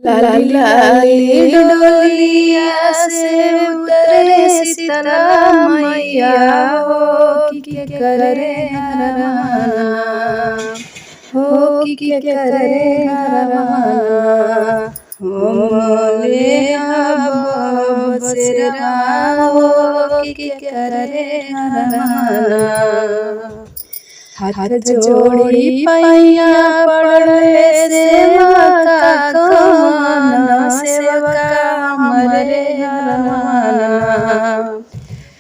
लाली लाली डोलिया से उतरे शीतला मैया हो कि करे हरवाना हो कि करे हरवाना हो मोले बसेरा हो कि करे हरवाना। हाथ जोड़ी पैया पड़े सेवका कमाना सेवका हमरे घरवाना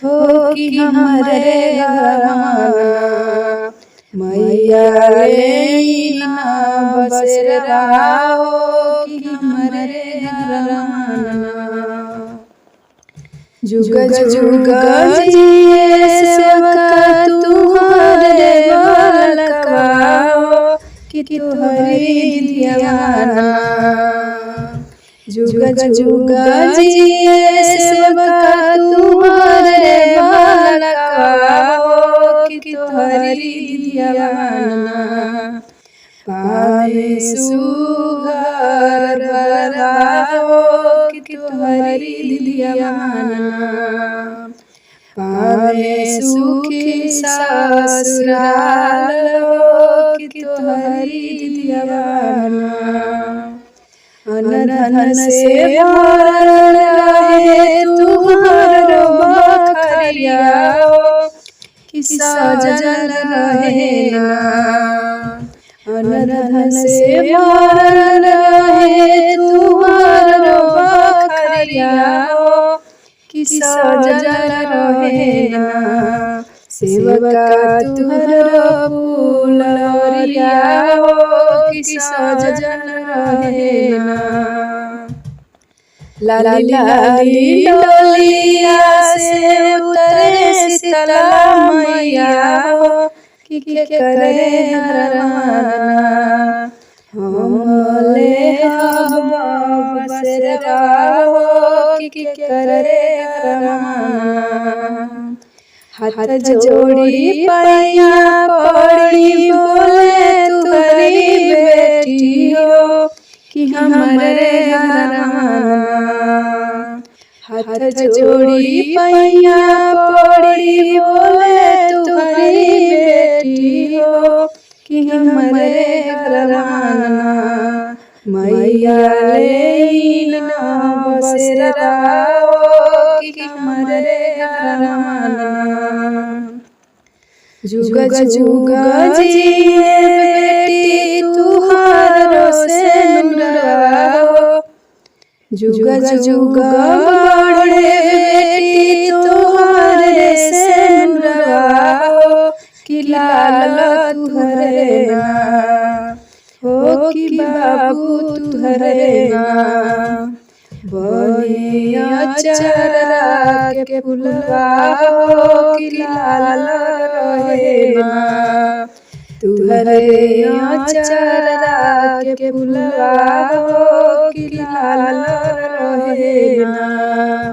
हो कि हमरे घरवाना मैया लेना बसेरा हो कि हमरे घरवाना। जुग जुग जिए सेवका तुम्हारे बालका हो कि तुहरी दीवाना। जुग जुग जिए सेवका तुम्हारे बालका हो कि तुहरी दीवाना। पावे सुघर बराहो कि तुहरी दीवाना। पावे सुखी ससुराल हो कि तुहरी दीवाना। अन धन से भरल रहे तुम्हारो बखरिया हो कि सजल रहे ना। अन धन से भरल रहे तुम्हारो बखरिया हो कि सजल रहे ना। सेवका तुहरो फूलरिया हो कि सजल रहे ना। लाली लाली डोलिया से उतरे शीतला मैया हो कि करे हरवाना हम ले बसेरा हो कि करे हरवाना। हाथ जोड़ी पैया पड़ी बोले तुहरी बेटी हो कि हमरे घरवाना। हाथ जोड़ी पैया पड़ी बोले तुहरी बेटी हो कि हमरे घरवाना। मैया लेना बसेरा हो कि हमरे घरवाना। जुग जुग जिए बेटी तुहारो से नुरवा जुग जुग बढ़े बेटी तुहरे से नुरवा कि लाल तुहरे ना हो कि बाबू तुहरे ना। बनिया चरा के फुलवा हो कि लाल रहे ना। तुहरे चरा के फुलवा हो कि लाल रहे ना।